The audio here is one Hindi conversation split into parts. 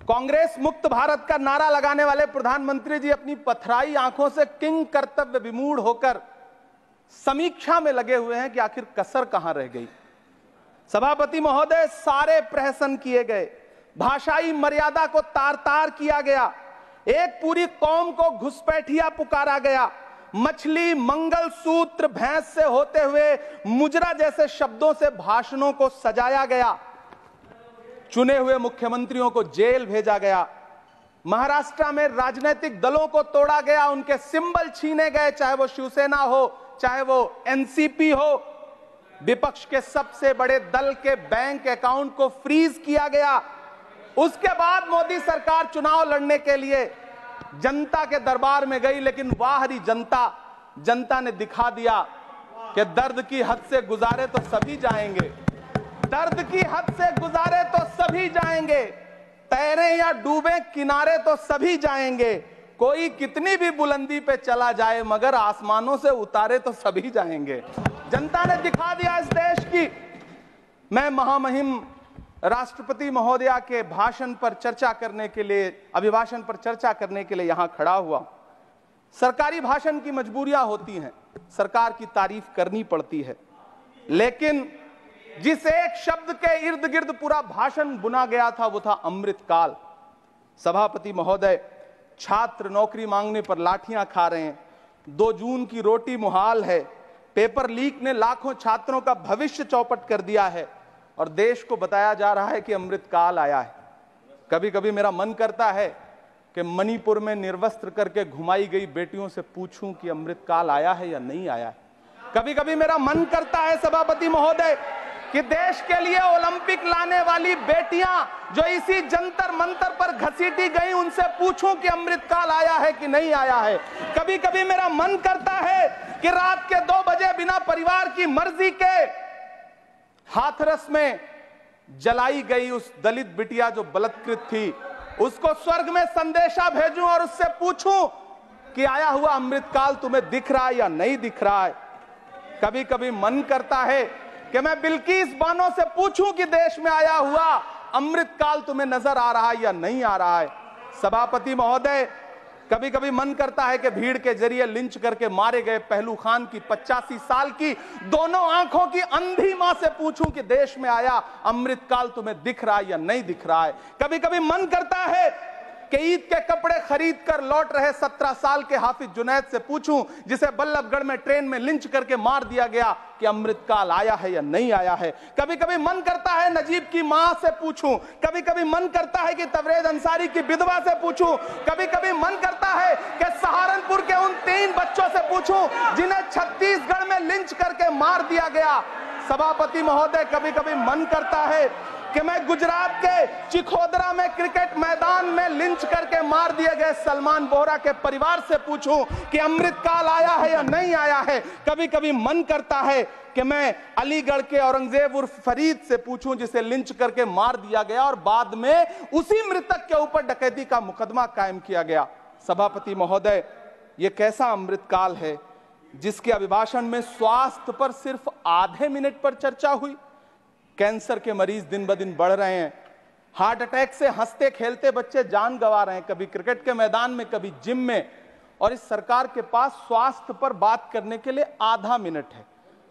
कांग्रेस मुक्त भारत का नारा लगाने वाले प्रधानमंत्री जी अपनी पथराई आंखों से किंग कर्तव्य विमूढ़ होकर समीक्षा में लगे हुए हैं कि आखिर कसर कहां रह गई। सभापति महोदय, सारे प्रहसन किए गए, भाषाई मर्यादा को तार तार किया गया, एक पूरी कौम को घुसपैठिया पुकारा गया, मछली, मंगल सूत्र, भैंस से होते हुए मुजरा जैसे शब्दों से भाषणों को सजाया गया, चुने हुए मुख्यमंत्रियों को जेल भेजा गया, महाराष्ट्र में राजनीतिक दलों को तोड़ा गया, उनके सिंबल छीने गए, चाहे वो शिवसेना हो, चाहे वो एनसीपी हो, विपक्ष के सबसे बड़े दल के बैंक अकाउंट को फ्रीज किया गया। उसके बाद मोदी सरकार चुनाव लड़ने के लिए जनता के दरबार में गई, लेकिन वाहरी जनता ने दिखा दिया कि दर्द की हद से गुजारे तो सभी जाएंगे, दर्द की हद से गुजारे तो सभी जाएंगे, तैरे या डूबे किनारे तो सभी जाएंगे, कोई कितनी भी बुलंदी पे चला जाए मगर आसमानों से उतारे तो सभी जाएंगे। जनता ने दिखा दिया इस देश की। मैं महामहिम राष्ट्रपति महोदया के भाषण पर चर्चा करने के लिए, अभिभाषण पर चर्चा करने के लिए यहां खड़ा हुआ। सरकारी भाषण की मजबूरियां होती हैं, सरकार की तारीफ करनी पड़ती है, लेकिन जिस एक शब्द के इर्द गिर्द पूरा भाषण बुना गया था वो था अमृतकाल। सभापति महोदय, छात्र नौकरी मांगने पर लाठियां खा रहे हैं, 2 जून की रोटी मुहाल है, पेपर लीक ने लाखों छात्रों का भविष्य चौपट कर दिया है और देश को बताया जा रहा है कि अमृतकाल आया है। कभी कभी मेरा मन करता है कि मणिपुर में निर्वस्त्र करके घुमाई गई बेटियों से पूछूं कि अमृतकाल आया है या नहीं आया है। कभी कभी मेरा मन करता है सभापति महोदय कि देश के लिए ओलंपिक लाने वाली बेटियां जो इसी जंतर मंतर पर घसीटी गई, उनसे पूछूं कि अमृतकाल आया है कि नहीं आया है। कभी कभी मेरा मन करता है कि रात के 2 बजे बिना परिवार की मर्जी के हाथरस में जलाई गई उस दलित बिटिया जो बलात्कृत थी, उसको स्वर्ग में संदेशा भेजूं और उससे पूछूं कि आया हुआ अमृतकाल तुम्हें दिख रहा है या नहीं दिख रहा है। कभी कभी मन करता है कि मैं बिल्किस बानो से पूछूं कि देश में आया हुआ अमृतकाल तुम्हें नजर आ रहा है या नहीं आ रहा है। सभापति महोदय, कभी कभी मन करता है कि भीड़ के जरिए लिंच करके मारे गए पहलू खान की 85 साल की दोनों आंखों की अंधी मां से पूछूं कि देश में आया अमृतकाल तुम्हें दिख रहा है या नहीं दिख रहा है। कभी कभी मन करता है कि ईद के कपड़े खरीद कर लौट रहे 17 साल के हाफिज जुनैद से पूछूं, जिसे बल्लभगढ़ में ट्रेन में लिंच करके मार दिया गया, कि अमृतकाल आया है या नहीं आया है। कभी कभी मन करता है नजीब की मां से पूछूं, कभी कभी मन करता है कि तबरेज अंसारी की विधवा से पूछूं, कभी कभी मन करता है कि सहारनपुर के उन 3 बच्चों से पूछूं जिन्हें छत्तीसगढ़ में लिंच करके मार दिया गया। सभापति महोदय, कभी कभी मन करता है कि मैं गुजरात के चिखोदरा में क्रिकेट मैदान में लिंच करके मार दिए गए सलमान बोहरा के परिवार से पूछूं कि अमृतकाल आया है या नहीं आया है। कभी कभी मन करता है कि मैं अलीगढ़ के औरंगजेब उर्फ फरीद से पूछूं जिसे लिंच करके मार दिया गया और बाद में उसी मृतक के ऊपर डकैती का मुकदमा कायम किया गया। सभापति महोदय, यह कैसा अमृतकाल है जिसके अभिभाषण में स्वास्थ्य पर सिर्फ आधे मिनट पर चर्चा हुई। कैंसर के मरीज दिन ब दिन बढ़ रहे हैं, हार्ट अटैक से हंसते खेलते बच्चे जान गंवा रहे हैं, कभी क्रिकेट के मैदान में, कभी जिम में, और इस सरकार के पास स्वास्थ्य पर बात करने के लिए आधा मिनट है।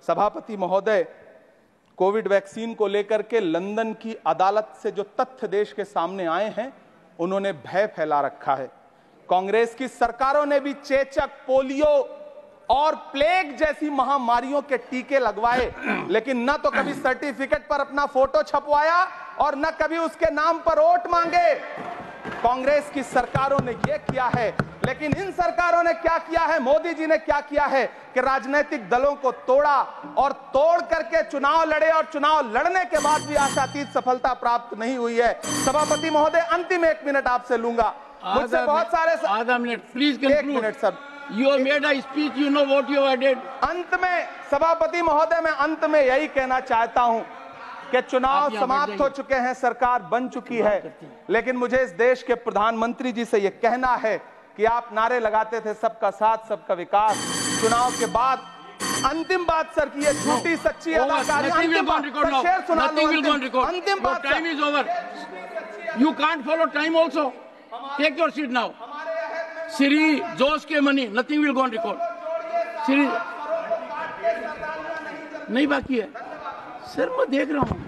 सभापति महोदय, कोविड वैक्सीन को लेकर के लंदन की अदालत से जो तथ्य देश के सामने आए हैं, उन्होंने भय फैला रखा है। कांग्रेस की सरकारों ने भी चेचक, पोलियो और प्लेग जैसी महामारियों के टीके लगवाए, लेकिन न तो कभी सर्टिफिकेट पर अपना फोटो छपवाया और न कभी उसके नाम पर वोट मांगे। कांग्रेस की सरकारों ने यह किया है, लेकिन इन सरकारों ने क्या किया है, मोदी जी ने क्या किया है कि राजनीतिक दलों को तोड़ा और तोड़ करके चुनाव लड़े, और चुनाव लड़ने के बाद भी आशातीत सफलता प्राप्त नहीं हुई है। सभापति महोदय, अंतिम 1 मिनट आपसे लूंगा, मुझसे बहुत सारे। आधा minute please, 1 minute sir. You have made a speech, you know what you have did. अंत में सभापति महोदय, मैं अंत में यही कहना चाहता हूं कि चुनाव समाप्त हो चुके हैं, सरकार बन चुकी है, लेकिन मुझे इस देश के प्रधानमंत्री जी से यह कहना है कि आप नारे लगाते थे सबका साथ सबका विकास, चुनाव के बाद अंतिम बात सर की ये झूठी सच्ची अदाकारी, अंतिम बात शेर सुना लो, अंतिम बात। You can't follow time also. Take your seat now. Siri, Josh के money, nothing will go on record. Siri, नहीं बाकी है सर, मैं देख रहा हूँ.